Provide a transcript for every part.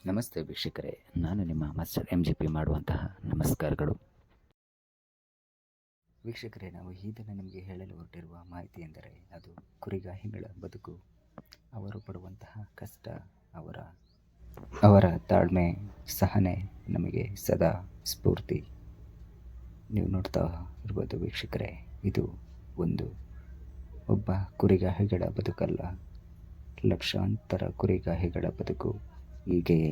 ನಮಸ್ತೆ ವೀಕ್ಷಕರೇ, ನಾನು ನಿಮ್ಮ ಮಾಸ್ಟರ್ MGP ಮಾಡುವಂತಹ ನಮಸ್ಕಾರಗಳು. ವೀಕ್ಷಕರೇ, ನಾವು ಈ ದಿನ ನಿಮಗೆ ಹೇಳಲು ಹೊರಟಿರುವ ಮಾಹಿತಿ ಎಂದರೆ ಅದು ಕುರಿಗಾಹಿಗಳ ಬದುಕು. ಅವರು ಪಡುವಂತಹ ಕಷ್ಟ, ಅವರ ತಾಳ್ಮೆ, ಸಹನೆ ನಮಗೆ ಸದಾ ಸ್ಫೂರ್ತಿ. ನೀವು ನೋಡ್ತಾ ಇರ್ಬೋದು ವೀಕ್ಷಕರೇ, ಇದು ಒಬ್ಬ ಕುರಿಗಾಹಿಗಳ ಬದುಕಲ್ಲ, ಲಕ್ಷಾಂತರ ಕುರಿಗಾಹಿಗಳ ಬದುಕು. ಹೀಗೆಯೇ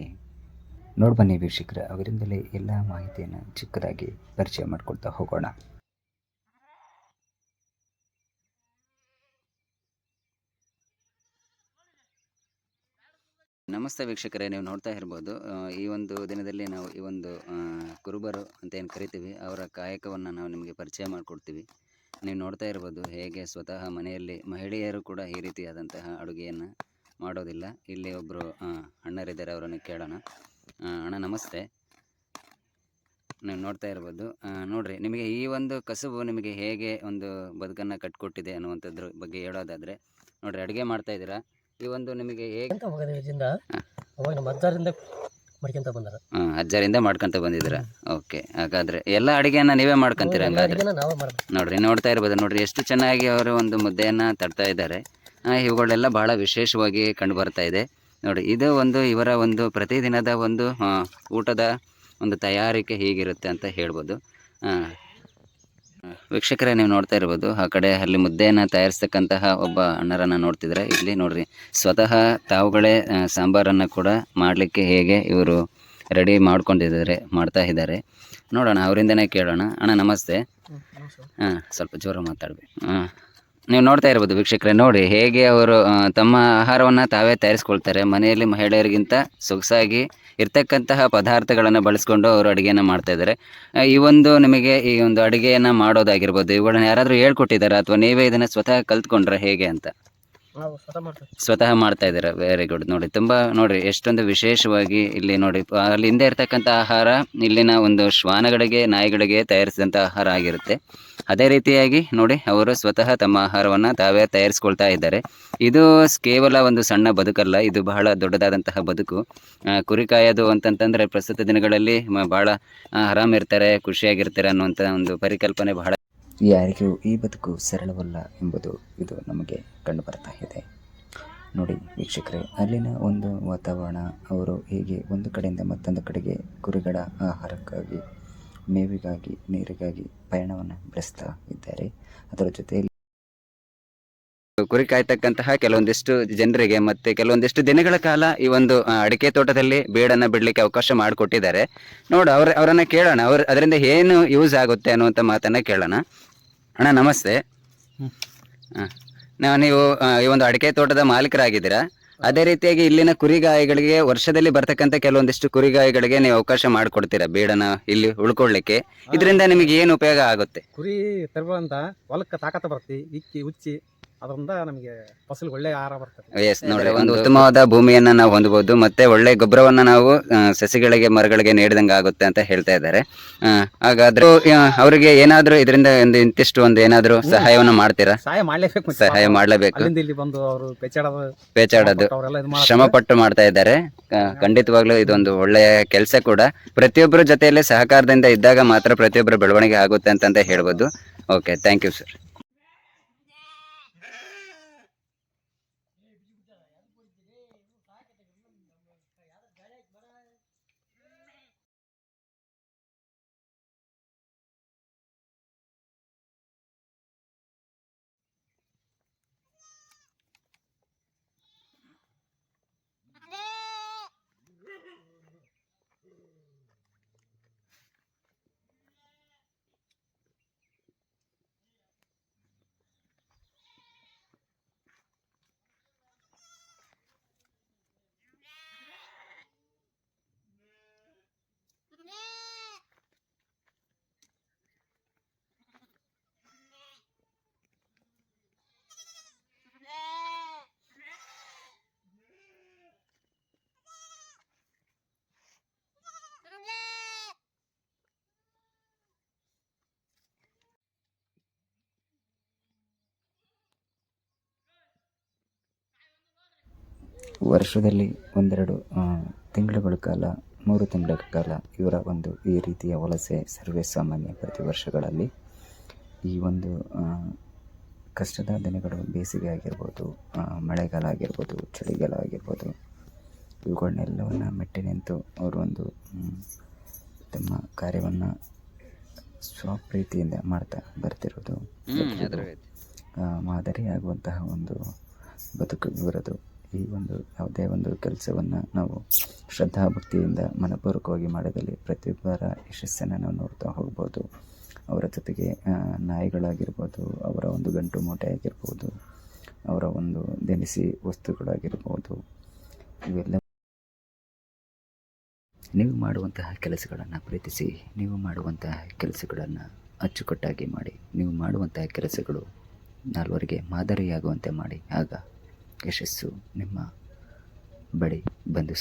ನೋಡ್ಬನ್ನಿ ವೀಕ್ಷಕರೇ, ಅವರಿಂದಲೇ ಎಲ್ಲ ಮಾಹಿತಿಯನ್ನು ಚಿಕ್ಕದಾಗಿ ಪರಿಚಯ ಮಾಡಿಕೊಳ್ತಾ ಹೋಗೋಣ. ನಮಸ್ತೆ ವೀಕ್ಷಕರೇ, ನೀವು ನೋಡ್ತಾ ಇರ್ಬೋದು, ಈ ಒಂದು ದಿನದಲ್ಲಿ ನಾವು ಈ ಒಂದು ಕುರುಬರು ಅಂತ ಏನು ಕರಿತೀವಿ, ಅವರ ಕಾಯಕವನ್ನು ನಾವು ನಿಮಗೆ ಪರಿಚಯ ಮಾಡಿಕೊಡ್ತೀವಿ. ನೀವು ನೋಡ್ತಾ ಇರ್ಬೋದು ಹೇಗೆ ಸ್ವತಃ ಮನೆಯಲ್ಲಿ ಮಹಿಳೆಯರು ಕೂಡ ಈ ರೀತಿಯಾದಂತಹ ಅಡುಗೆಯನ್ನು ಮಾಡೋದಿಲ್ಲ. ಇಲ್ಲಿ ಒಬ್ಬರು ಅಣ್ಣರಿದ್ದಾರೆ, ಅವರನ್ನು ಕೇಳೋಣ. ಅಣ್ಣ ನಮಸ್ತೆ. ನೀವು ನೋಡ್ತಾ ಇರ್ಬೋದು, ನೋಡ್ರಿ, ನಿಮಗೆ ಈ ಒಂದು ಕಸುಬು ನಿಮಗೆ ಹೇಗೆ ಒಂದು ಬದುಕನ್ನು ಕಟ್ಕೊಟ್ಟಿದೆ ಅನ್ನುವಂಥದ್ರ ಬಗ್ಗೆ ಹೇಳೋದಾದರೆ, ನೋಡ್ರಿ, ಅಡುಗೆ ಮಾಡ್ತಾ ಇದ್ದೀರಾ. ಈ ಒಂದು ನಿಮಗೆ ಹೇಗೆ ಅಜ್ಜರಿಂದ ಮಾಡ್ಕೊಂತ ಬಂದಿದ್ದೀರಾ? ಓಕೆ, ಹಾಗಾದ್ರೆ ಎಲ್ಲ ಅಡುಗೆಯನ್ನು ನೀವೇ ಮಾಡ್ಕೊಂತೀರ ಹಂಗಾದ್ರೆ? ನೋಡ್ರಿ, ನೋಡ್ತಾ ಇರ್ಬೋದು, ನೋಡ್ರಿ ಎಷ್ಟು ಚೆನ್ನಾಗಿ ಅವರು ಒಂದು ಮುದ್ದೆಯನ್ನು ತಡ್ತಾ ಇದ್ದಾರೆ. ಇವುಗಳೆಲ್ಲ ಬಹಳ ವಿಶೇಷವಾಗಿ ಕಂಡು ಬರ್ತಾ ಇದೆ. ನೋಡಿ, ಇದು ಒಂದು ಇವರ ಒಂದು ಪ್ರತಿದಿನದ ಒಂದು ಊಟದ ಒಂದು ತಯಾರಿಕೆ ಹೀಗಿರುತ್ತೆ ಅಂತ ಹೇಳ್ಬೋದು. ವೀಕ್ಷಕರೇ, ನೀವು ನೋಡ್ತಾ ಇರ್ಬೋದು, ಆ ಕಡೆ ಅಲ್ಲಿ ಮುದ್ದೆಯನ್ನು ತಯಾರಿಸ್ತಕ್ಕಂತಹ ಒಬ್ಬ ಅಣ್ಣರನ್ನು ನೋಡ್ತಿದ್ರೆ, ಇಲ್ಲಿ ನೋಡ್ರಿ, ಸ್ವತಃ ತಾವುಗಳೇ ಸಾಂಬಾರನ್ನು ಕೂಡ ಮಾಡಲಿಕ್ಕೆ ಹೇಗೆ ಇವರು ರೆಡಿ ಮಾಡ್ತಾ ಇದ್ದಾರೆ. ನೋಡೋಣ, ಅವರಿಂದನೇ ಕೇಳೋಣ. ಅಣ್ಣ ನಮಸ್ತೆ. ಸ್ವಲ್ಪ ಜೋರು ಮಾತಾಡ್ಬೇಕು. ನೀವು ನೋಡ್ತಾ ಇರ್ಬೋದು ವೀಕ್ಷಕರೇ, ನೋಡಿ ಹೇಗೆ ಅವರು ತಮ್ಮ ಆಹಾರವನ್ನು ತಾವೇ ತಯಾರಿಸ್ಕೊಳ್ತಾರೆ. ಮನೆಯಲ್ಲಿ ಮಹಿಳೆಯರಿಗಿಂತ ಸೊಗಸಾಗಿ ಇರ್ತಕ್ಕಂತಹ ಪದಾರ್ಥಗಳನ್ನು ಬಳಸ್ಕೊಂಡು ಅವರು ಅಡುಗೆಯನ್ನು ಮಾಡ್ತಾಯಿದ್ದಾರೆ. ಈ ಒಂದು ನಿಮಗೆ ಈ ಒಂದು ಅಡುಗೆಯನ್ನು ಮಾಡೋದಾಗಿರ್ಬೋದು, ಇವುಗಳನ್ನ ಯಾರಾದರೂ ಹೇಳ್ಕೊಟ್ಟಿದ್ದಾರಾ ಅಥವಾ ನೀವೇ ಇದನ್ನು ಸ್ವತಃ ಕಲ್ತ್ಕೊಂಡ್ರೆ ಹೇಗೆ ಅಂತ? ಸ್ವತಃ ಮಾಡ್ತಾ ಇದ್ದೀರಾ? Very good. ನೋಡಿ, ತುಂಬ ನೋಡಿರಿ ಎಷ್ಟೊಂದು ವಿಶೇಷವಾಗಿ ಇಲ್ಲಿ ನೋಡಿ, ಅಲ್ಲಿ ಹಿಂದೆ ಇರ್ತಕ್ಕಂಥ ಆಹಾರ ಇಲ್ಲಿನ ಒಂದು ಶ್ವಾನಗಳಿಗೆ, ನಾಯಿಗಳಿಗೆ ತಯಾರಿಸಿದಂಥ ಆಹಾರ ಆಗಿರುತ್ತೆ. ಅದೇ ರೀತಿಯಾಗಿ ನೋಡಿ, ಅವರು ಸ್ವತಃ ತಮ್ಮ ಆಹಾರವನ್ನು ತಾವೇ ತಯಾರಿಸ್ಕೊಳ್ತಾ ಇದ್ದಾರೆ. ಇದು ಕೇವಲ ಒಂದು ಸಣ್ಣ ಬದುಕಲ್ಲ, ಇದು ಬಹಳ ದೊಡ್ಡದಾದಂತಹ ಬದುಕು. ಕುರಿ ಕಾಯೋದು ಅಂತಂತಂದರೆ ಪ್ರಸ್ತುತ ದಿನಗಳಲ್ಲಿ ಭಾಳ ಆರಾಮಿರ್ತಾರೆ, ಖುಷಿಯಾಗಿರ್ತಾರೆ ಅನ್ನುವಂಥ ಒಂದು ಪರಿಕಲ್ಪನೆ ಬಹಳ. ಯಾರಿಗೂ ಈ ಬದುಕು ಸರಳವಲ್ಲ ಎಂಬುದು ಇದು ನಮಗೆ ಕಂಡು ಬರ್ತಾ ಇದೆ. ನೋಡಿ ವೀಕ್ಷಕರೇ, ಅಲ್ಲಿನ ಒಂದು ವಾತಾವರಣ, ಅವರು ಹೀಗೆ ಒಂದು ಕಡೆಯಿಂದ ಮತ್ತೊಂದು ಕಡೆಗೆ ಕುರಿಗಳ ಆಹಾರಕ್ಕಾಗಿ, ಮೇವಿಗಾಗಿ, ನೀರಿಗಾಗಿ ಪಯಣವನ್ನು ಬೆಳೆಸ್ತಾ ಇದ್ದಾರೆ. ಅದರ ಜೊತೆಯಲ್ಲಿ ಕುರಿ ಕಾಯ್ತಕ್ಕಂತಹ ಕೆಲವೊಂದಿಷ್ಟು ಜನರಿಗೆ ಮತ್ತೆ ಕೆಲವೊಂದಿಷ್ಟು ದಿನಗಳ ಕಾಲ ಈ ಒಂದು ಅಡಿಕೆ ತೋಟದಲ್ಲಿ ಬೀಡನ್ನು ಬಿಡಲಿಕ್ಕೆ ಅವಕಾಶ ಮಾಡಿಕೊಟ್ಟಿದ್ದಾರೆ. ನೋಡು, ಅವರನ್ನ ಕೇಳೋಣ, ಅದರಿಂದ ಏನು ಯೂಸ್ ಆಗುತ್ತೆ ಅನ್ನುವಂಥ ಮಾತನ್ನು ಕೇಳೋಣ. ಅಣ್ಣ ನಮಸ್ತೆ. ನೀವು ಈ ಒಂದು ಅಡಿಕೆ ತೋಟದ ಮಾಲೀಕರಾಗಿದ್ದೀರಾ. ಅದೇ ರೀತಿಯಾಗಿ ಇಲ್ಲಿನ ಕುರಿಗಾಯಿಗಳಿಗೆ ವರ್ಷದಲ್ಲಿ ಬರ್ತಕ್ಕಂಥ ಕೆಲವೊಂದಿಷ್ಟು ಕುರಿಗಾಯಿಗಳಿಗೆ ನೀವು ಅವಕಾಶ ಮಾಡಿಕೊಡ್ತೀರಾ ಬೀಡನ್ನ ಇಲ್ಲಿ ಉಳ್ಕೊಳ್ಳಿಕ್ಕೆ. ಇದರಿಂದ ನಿಮಗೆ ಏನು ಉಪಯೋಗ ಆಗುತ್ತೆ? ಕುರಿ ತರುವಂತ ಹೊಲಕ್ಕೆ ತಾಕತ್ತ ಬರ್ತದೆ, ಇಕ್ಕಿ ಉಚ್ಚಿ ಅದರಿಂದ ನಮಗೆ ಫಸಲು ಒಳ್ಳೆ ಆಹಾರ ಬರ್ತದೆ. ಎಸ್, ನೋಡ್ರಿ, ಒಂದು ಉತ್ತಮವಾದ ಭೂಮಿಯನ್ನ ನಾವು ಹೊಂದಬಹುದು, ಮತ್ತೆ ಒಳ್ಳೆ ಗೊಬ್ಬರವನ್ನ ನಾವು ಸಸಿಗಳಿಗೆ, ಮರಗಳಿಗೆ ನೀಡಿದಂಗೆ ಆಗುತ್ತೆ ಅಂತ ಹೇಳ್ತಾ ಇದ್ದಾರೆ. ಹಾಗಾದ್ರೆ ಅವರಿಗೆ ಏನಾದ್ರೂ ಇದರಿಂದ ಇಂತಿಷ್ಟು ಒಂದು ಏನಾದ್ರೂ ಸಹಾಯವನ್ನ ಮಾಡ್ತೀರಾ? ಸಹಾಯ ಮಾಡ್ಲೇಬೇಕು. ಸಹಾಯ ಮಾಡ್ಲೇಬೇಕು. ಇಲ್ಲಿ ಬಂದು ಅವರು ಪೇಚಾಡೋದು ಶ್ರಮ ಪಟ್ಟು ಮಾಡ್ತಾ ಇದ್ದಾರೆ. ಖಂಡಿತವಾಗ್ಲೂ ಇದೊಂದು ಒಳ್ಳೆಯ ಕೆಲಸ ಕೂಡ. ಪ್ರತಿಯೊಬ್ಬರ ಜೊತೆಯಲ್ಲಿ ಸಹಕಾರದಿಂದ ಇದ್ದಾಗ ಮಾತ್ರ ಪ್ರತಿಯೊಬ್ಬರ ಬೆಳವಣಿಗೆ ಆಗುತ್ತೆ ಅಂತ ಹೇಳ್ಬೋದು. Okay, thank you sir. ವರ್ಷದಲ್ಲಿ ಒಂದೆರಡು ತಿಂಗಳುಗಳ ಕಾಲ 3 ತಿಂಗಳ ಕಾಲ ಇವರ ಒಂದು ಈ ರೀತಿಯ ವಲಸೆ ಸರ್ವೇ ಸಾಮಾನ್ಯ ಪ್ರತಿ ವರ್ಷಗಳಲ್ಲಿ. ಈ ಒಂದು ಕಷ್ಟದ ದಿನಗಳು ಬೇಸಿಗೆ ಆಗಿರ್ಬೋದು, ಮಳೆಗಾಲ ಆಗಿರ್ಬೋದು, ಚಳಿಗಾಲ ಆಗಿರ್ಬೋದು, ಇವುಗಳನ್ನೆಲ್ಲವನ್ನು ಮೆಟ್ಟಿ ನಿಂತು ಅವರು ಒಂದು ತಮ್ಮ ಕಾರ್ಯವನ್ನು ಸ್ವಪ್ರೀತಿಯಿಂದ ಮಾಡ್ತಾ ಬರ್ತಿರೋದು ಮಾದರಿಯಾಗುವಂತಹ ಒಂದು ಬದುಕು ಇವರದು. ಈ ಒಂದು ಯಾವುದೇ ಒಂದು ಕೆಲಸವನ್ನು ನಾವು ಶ್ರದ್ಧಾಭಕ್ತಿಯಿಂದ ಮನಪೂರ್ವಕವಾಗಿ ಮಾಡಿದಲ್ಲಿ ಪ್ರತಿಯೊಬ್ಬರ ಯಶಸ್ಸನ್ನು ನಾವು ನೋಡ್ತಾ ಹೋಗ್ಬೋದು. ಅವರ ಜೊತೆಗೆ ನಾಯಿಗಳಾಗಿರ್ಬೋದು, ಅವರ ಒಂದು ಗಂಟು ಮೂಟೆ ಆಗಿರ್ಬೋದು, ಅವರ ಒಂದು ದಿನಸಿ ವಸ್ತುಗಳಾಗಿರ್ಬೋದು, ಇವೆಲ್ಲ ನೀವು ಮಾಡುವಂತಹ ಕೆಲಸಗಳನ್ನು ಪ್ರೀತಿಸಿ, ನೀವು ಮಾಡುವಂತಹ ಕೆಲಸಗಳನ್ನು ಅಚ್ಚುಕಟ್ಟಾಗಿ ಮಾಡಿ, ನೀವು ಮಾಡುವಂತಹ ಕೆಲಸಗಳು ನಾಲ್ವರಿಗೆ ಮಾದರಿಯಾಗುವಂತೆ ಮಾಡಿ. ಆಗ ಯಶಸ್ಸು ನಿಮ್ಮ ಬಳಿ ಬಂದು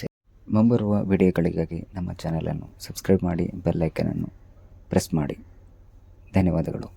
ಮುಂಬರುವ ವಿಡಿಯೋಗಳಿಗಾಗಿ ನಮ್ಮ ಚಾನಲನ್ನು ಸಬ್ಸ್ಕ್ರೈಬ್ ಮಾಡಿ, ಬೆಲ್ ಐಕನನ್ನು ಪ್ರೆಸ್ ಮಾಡಿ. ಧನ್ಯವಾದಗಳು.